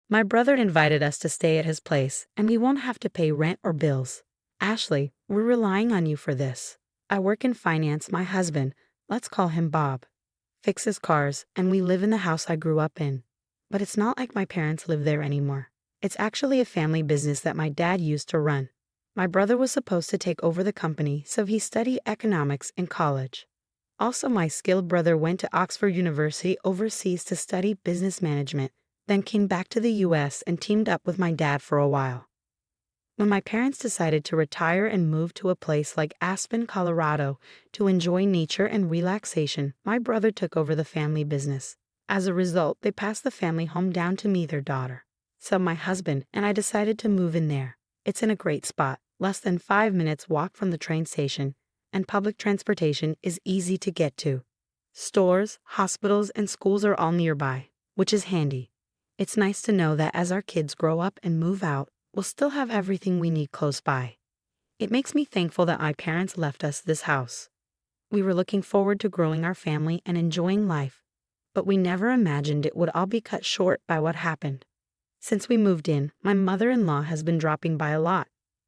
My brother invited us to stay at his place, and we won't have to pay rent or bills. Ashley, we're relying on you for this. I work in finance. My husband, let's call him Bob, fixes cars, and we live in the house I grew up in. But it's not like my parents live there anymore. It's actually a family business that my dad used to run. My brother was supposed to take over the company, so he studied economics in college. Also, my skilled brother went to Oxford University overseas to study business management, then came back to the US and teamed up with my dad for a while. When my parents decided to retire and move to a place like Aspen, Colorado, to enjoy nature and relaxation, my brother took over the family business. As a result, they passed the family home down to me, their daughter. So my husband and I decided to move in there. It's in a great spot, less than 5 minutes walk from the train station, and public transportation is easy to get to. Stores, hospitals, and schools are all nearby, which is handy. It's nice to know that as our kids grow up and move out, we'll still have everything we need close by. It makes me thankful that my parents left us this house. We were looking forward to growing our family and enjoying life, but we never imagined it would all be cut short by what happened. Since we moved in, my mother-in-law has been dropping by a lot.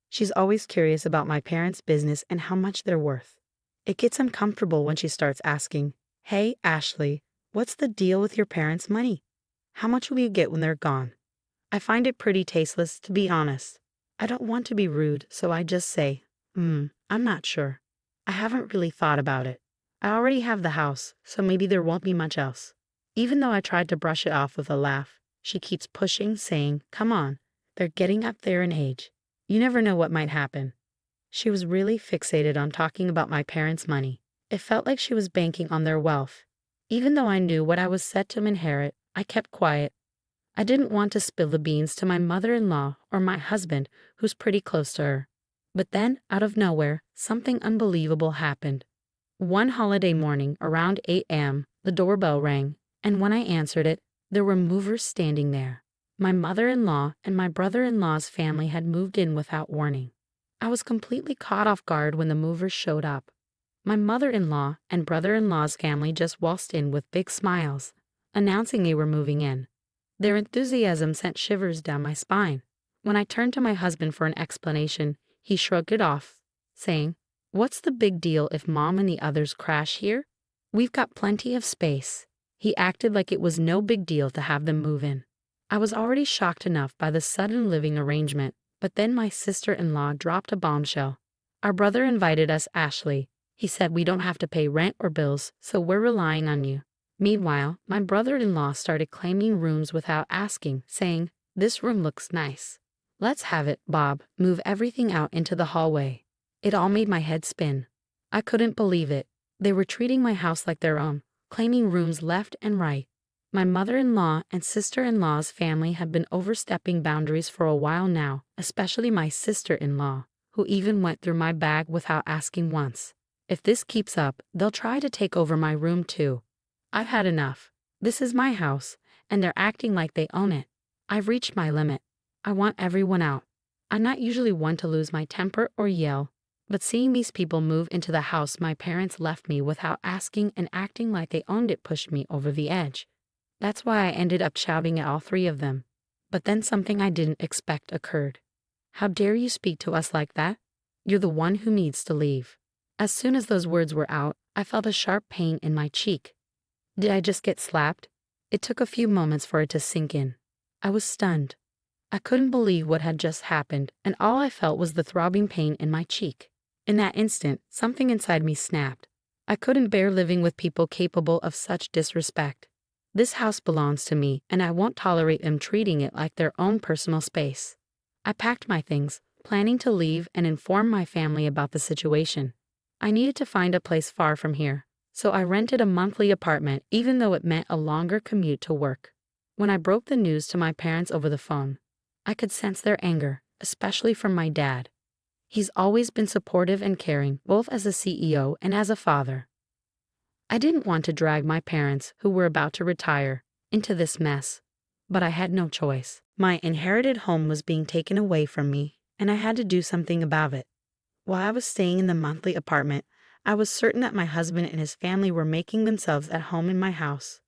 She's always curious about my parents' business and how much they're worth. It gets uncomfortable when she starts asking, "Hey, Ashley, what's the deal with your parents' money? How much will you get when they're gone?" I find it pretty tasteless, to be honest. I don't want to be rude, so I just say, I'm not sure. I haven't really thought about it. I already have the house, so maybe there won't be much else. Even though I tried to brush it off with a laugh, she keeps pushing, saying, "Come on, they're getting up there in age. You never know what might happen." She was really fixated on talking about my parents' money. It felt like she was banking on their wealth. Even though I knew what I was set to inherit, I kept quiet. I didn't want to spill the beans to my mother-in-law or my husband, who's pretty close to her. But then, out of nowhere, something unbelievable happened. One holiday morning, around 8 a.m., the doorbell rang, and when I answered it, there were movers standing there. My mother-in-law and my brother-in-law's family had moved in without warning. I was completely caught off guard when the movers showed up. My mother-in-law and brother-in-law's family just waltzed in with big smiles, announcing they were moving in. Their enthusiasm sent shivers down my spine. When I turned to my husband for an explanation, he shrugged it off, saying, "What's the big deal if Mom and the others crash here? We've got plenty of space." He acted like it was no big deal to have them move in. I was already shocked enough by the sudden living arrangement, but then my sister-in-law dropped a bombshell. "Our brother invited us, Ashley. He said we don't have to pay rent or bills, so we're relying on you." Meanwhile, my brother-in-law started claiming rooms without asking, saying, "This room looks nice. Let's have it, Bob. Move everything out into the hallway." It all made my head spin. I couldn't believe it. They were treating my house like their own, claiming rooms left and right. My mother-in-law and sister-in-law's family have been overstepping boundaries for a while now, especially my sister-in-law, who even went through my bag without asking once. If this keeps up, they'll try to take over my room too. I've had enough. This is my house, and they're acting like they own it. I've reached my limit. I want everyone out. I'm not usually one to lose my temper or yell, but seeing these people move into the house my parents left me without asking and acting like they owned it pushed me over the edge. That's why I ended up shouting at all three of them. But then something I didn't expect occurred. "How dare you speak to us like that? You're the one who needs to leave." As soon as those words were out, I felt a sharp pain in my cheek. Did I just get slapped? It took a few moments for it to sink in. I was stunned. I couldn't believe what had just happened, and all I felt was the throbbing pain in my cheek. In that instant, something inside me snapped. I couldn't bear living with people capable of such disrespect. This house belongs to me, and I won't tolerate them treating it like their own personal space. I packed my things, planning to leave and inform my family about the situation. I needed to find a place far from here, so I rented a monthly apartment even though it meant a longer commute to work. When I broke the news to my parents over the phone, I could sense their anger, especially from my dad. He's always been supportive and caring, both as a CEO and as a father. I didn't want to drag my parents, who were about to retire, into this mess, but I had no choice. My inherited home was being taken away from me, and I had to do something about it. While I was staying in the monthly apartment, I was certain that my husband and his family were making themselves at home in my house.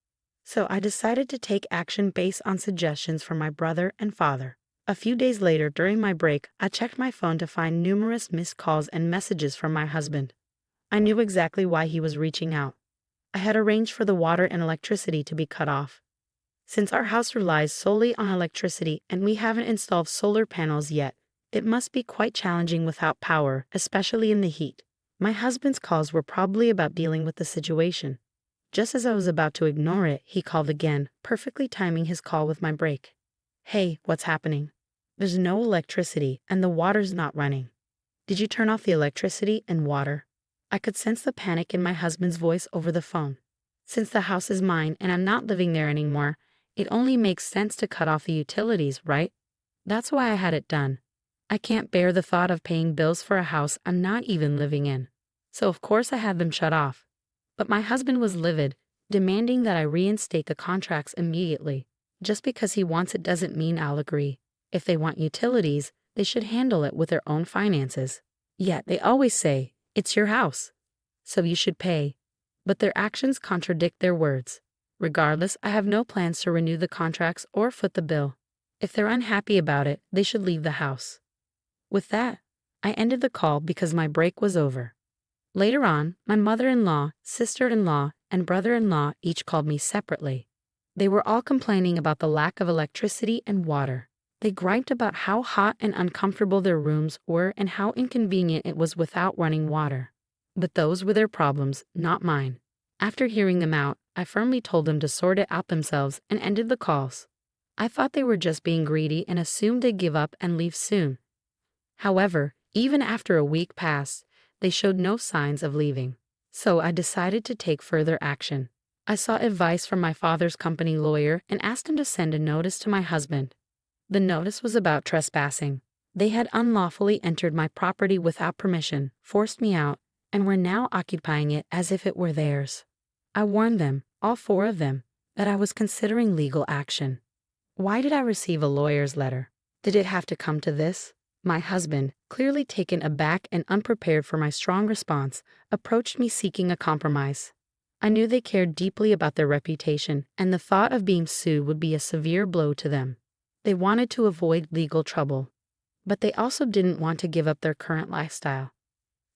So I decided to take action based on suggestions from my brother and father. A few days later, during my break, I checked my phone to find numerous missed calls and messages from my husband. I knew exactly why he was reaching out. I had arranged for the water and electricity to be cut off. Since our house relies solely on electricity and we haven't installed solar panels yet, it must be quite challenging without power, especially in the heat. My husband's calls were probably about dealing with the situation. Just as I was about to ignore it, he called again, perfectly timing his call with my break. Hey, what's happening? There's no electricity and the water's not running. Did you turn off the electricity and water? I could sense the panic in my husband's voice over the phone. Since the house is mine and I'm not living there anymore, it only makes sense to cut off the utilities, right? That's why I had it done. I can't bear the thought of paying bills for a house I'm not even living in. So of course I had them shut off. But my husband was livid, demanding that I reinstate the contracts immediately. Just because he wants it doesn't mean I'll agree. If they want utilities, they should handle it with their own finances. Yet they always say, it's your house, so you should pay. But their actions contradict their words. Regardless, I have no plans to renew the contracts or foot the bill. If they're unhappy about it, they should leave the house. With that, I ended the call because my break was over. Later on, my mother-in-law, sister-in-law, and brother-in-law each called me separately. They were all complaining about the lack of electricity and water. They griped about how hot and uncomfortable their rooms were and how inconvenient it was without running water. But those were their problems, not mine. After hearing them out, I firmly told them to sort it out themselves and ended the calls. I thought they were just being greedy and assumed they'd give up and leave soon. However, even after a week passed, they showed no signs of leaving. So I decided to take further action. I sought advice from my father's company lawyer and asked him to send a notice to my husband. The notice was about trespassing. They had unlawfully entered my property without permission, forced me out, and were now occupying it as if it were theirs. I warned them, all four of them, that I was considering legal action. Why did I receive a lawyer's letter? Did it have to come to this? My husband, clearly taken aback and unprepared for my strong response, approached me seeking a compromise. I knew they cared deeply about their reputation, and the thought of being sued would be a severe blow to them. They wanted to avoid legal trouble, but they also didn't want to give up their current lifestyle.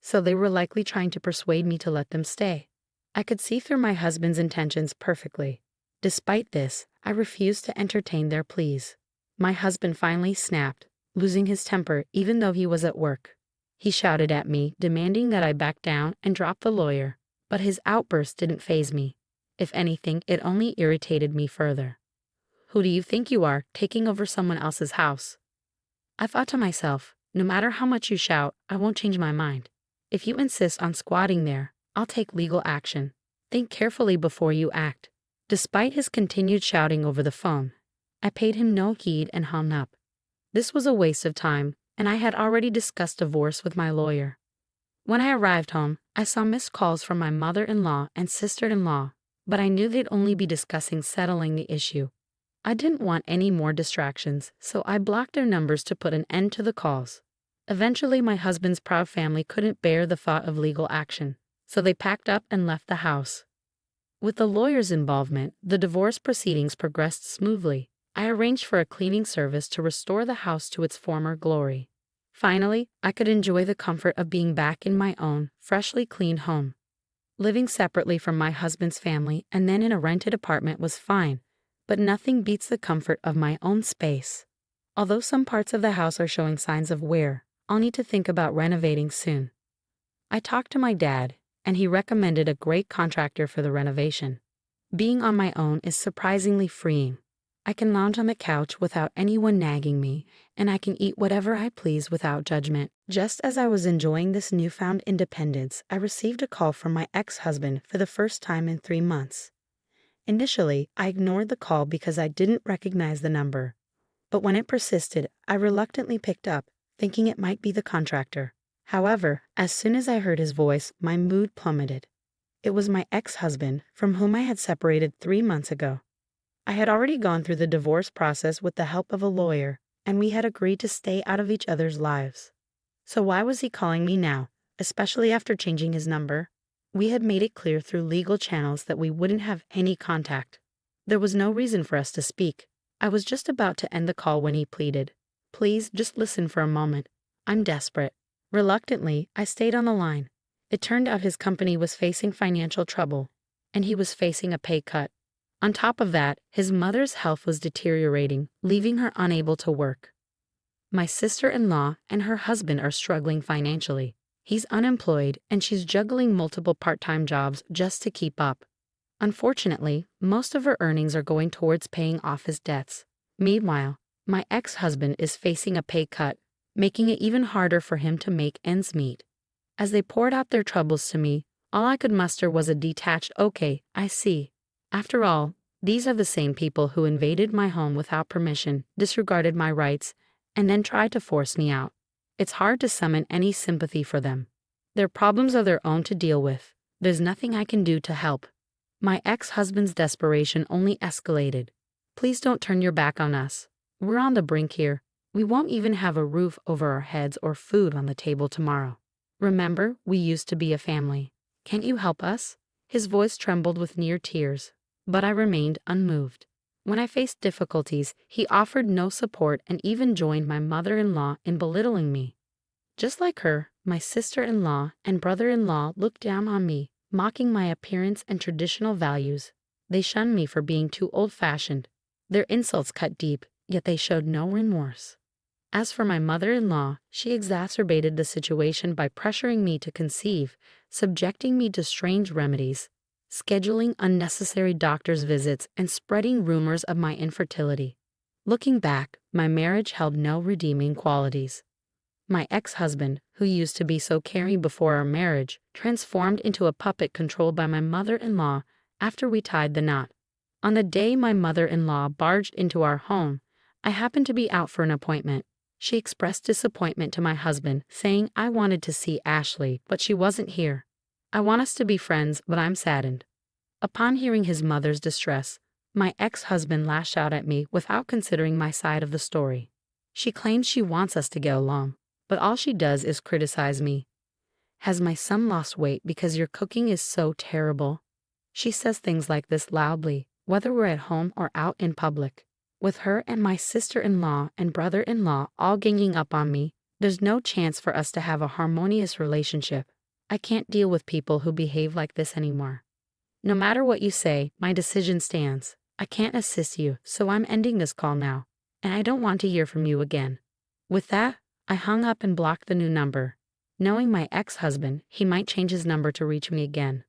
So they were likely trying to persuade me to let them stay. I could see through my husband's intentions perfectly. Despite this, I refused to entertain their pleas. My husband finally snapped, losing his temper even though he was at work. He shouted at me, demanding that I back down and drop the lawyer, but his outburst didn't faze me. If anything, it only irritated me further. Who do you think you are, taking over someone else's house? I thought to myself, no matter how much you shout, I won't change my mind. If you insist on squatting there, I'll take legal action. Think carefully before you act. Despite his continued shouting over the phone, I paid him no heed and hung up. This was a waste of time, and I had already discussed divorce with my lawyer. When I arrived home, I saw missed calls from my mother-in-law and sister-in-law, but I knew they'd only be discussing settling the issue. I didn't want any more distractions, so I blocked their numbers to put an end to the calls. Eventually, my husband's proud family couldn't bear the thought of legal action, so they packed up and left the house. With the lawyer's involvement, the divorce proceedings progressed smoothly. I arranged for a cleaning service to restore the house to its former glory. Finally, I could enjoy the comfort of being back in my own, freshly cleaned home. Living separately from my husband's family and then in a rented apartment was fine, but nothing beats the comfort of my own space. Although some parts of the house are showing signs of wear, I'll need to think about renovating soon. I talked to my dad, and he recommended a great contractor for the renovation. Being on my own is surprisingly freeing. I can lounge on the couch without anyone nagging me, and I can eat whatever I please without judgment. Just as I was enjoying this newfound independence, I received a call from my ex-husband for the first time in 3 months. Initially, I ignored the call because I didn't recognize the number. But when it persisted, I reluctantly picked up, thinking it might be the contractor. However, as soon as I heard his voice, my mood plummeted. It was my ex-husband, from whom I had separated 3 months ago. I had already gone through the divorce process with the help of a lawyer, and we had agreed to stay out of each other's lives. So why was he calling me now, especially after changing his number? We had made it clear through legal channels that we wouldn't have any contact. There was no reason for us to speak. I was just about to end the call when he pleaded. Please, just listen for a moment. I'm desperate. Reluctantly, I stayed on the line. It turned out his company was facing financial trouble, and he was facing a pay cut. On top of that, his mother's health was deteriorating, leaving her unable to work. My sister-in-law and her husband are struggling financially. He's unemployed, and she's juggling multiple part-time jobs just to keep up. Unfortunately, most of her earnings are going towards paying off his debts. Meanwhile, my ex-husband is facing a pay cut, making it even harder for him to make ends meet. As they poured out their troubles to me, all I could muster was a detached, "Okay, I see." After all, these are the same people who invaded my home without permission, disregarded my rights, and then tried to force me out. It's hard to summon any sympathy for them. Their problems are their own to deal with. There's nothing I can do to help. My ex-husband's desperation only escalated. Please don't turn your back on us. We're on the brink here. We won't even have a roof over our heads or food on the table tomorrow. Remember, we used to be a family. Can't you help us? His voice trembled with near tears, but I remained unmoved. When I faced difficulties, he offered no support and even joined my mother-in-law in belittling me. Just like her, my sister-in-law and brother-in-law looked down on me, mocking my appearance and traditional values. They shunned me for being too old-fashioned. Their insults cut deep, yet they showed no remorse. As for my mother-in-law, she exacerbated the situation by pressuring me to conceive, subjecting me to strange remedies, scheduling unnecessary doctor's visits, and spreading rumors of my infertility. Looking back, my marriage held no redeeming qualities. My ex-husband, who used to be so caring before our marriage, transformed into a puppet controlled by my mother-in-law after we tied the knot. On the day my mother-in-law barged into our home, I happened to be out for an appointment. She expressed disappointment to my husband, saying I wanted to see Ashley, but she wasn't here. I want us to be friends, but I'm saddened. Upon hearing his mother's distress, my ex-husband lashed out at me without considering my side of the story. She claims she wants us to get along, but all she does is criticize me. Has my son lost weight because your cooking is so terrible? She says things like this loudly, whether we're at home or out in public. With her and my sister-in-law and brother-in-law all ganging up on me, there's no chance for us to have a harmonious relationship. I can't deal with people who behave like this anymore. No matter what you say, my decision stands. I can't assist you, so I'm ending this call now, and I don't want to hear from you again. With that, I hung up and blocked the new number. Knowing my ex-husband, he might change his number to reach me again.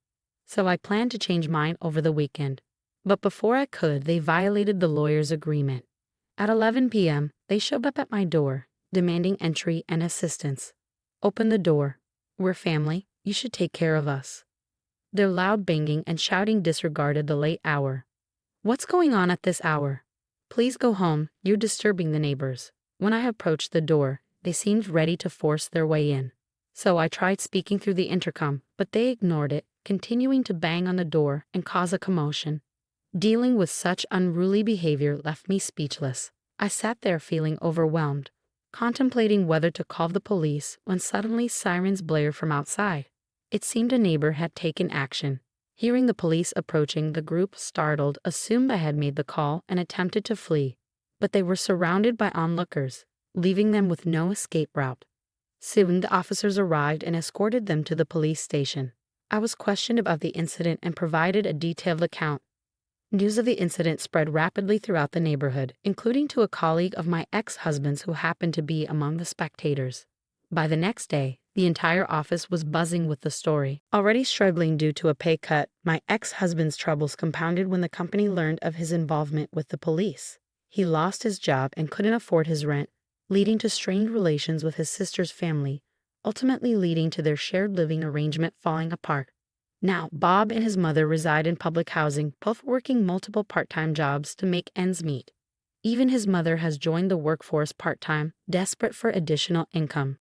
So I planned to change mine over the weekend. But before I could, they violated the lawyer's agreement. At 11 p.m., they showed up at my door, demanding entry and assistance. Open the door. We're family. You should take care of us. Their loud banging and shouting disregarded the late hour. What's going on at this hour? Please go home. You're disturbing the neighbors. When I approached the door, they seemed ready to force their way in. So I tried speaking through the intercom, but they ignored it, continuing to bang on the door and cause a commotion. Dealing with such unruly behavior left me speechless. I sat there feeling overwhelmed, contemplating whether to call the police when suddenly sirens blared from outside. It seemed a neighbor had taken action. Hearing the police approaching, the group, startled, assumed I had made the call and attempted to flee. But they were surrounded by onlookers, leaving them with no escape route. Soon the officers arrived and escorted them to the police station. I was questioned about the incident and provided a detailed account. News of the incident spread rapidly throughout the neighborhood, including to a colleague of my ex-husband's who happened to be among the spectators. By the next day, the entire office was buzzing with the story. Already struggling due to a pay cut, my ex-husband's troubles compounded when the company learned of his involvement with the police. He lost his job and couldn't afford his rent, leading to strained relations with his sister's family, ultimately leading to their shared living arrangement falling apart. Now, Bob and his mother reside in public housing, both working multiple part-time jobs to make ends meet. Even his mother has joined the workforce part-time, desperate for additional income.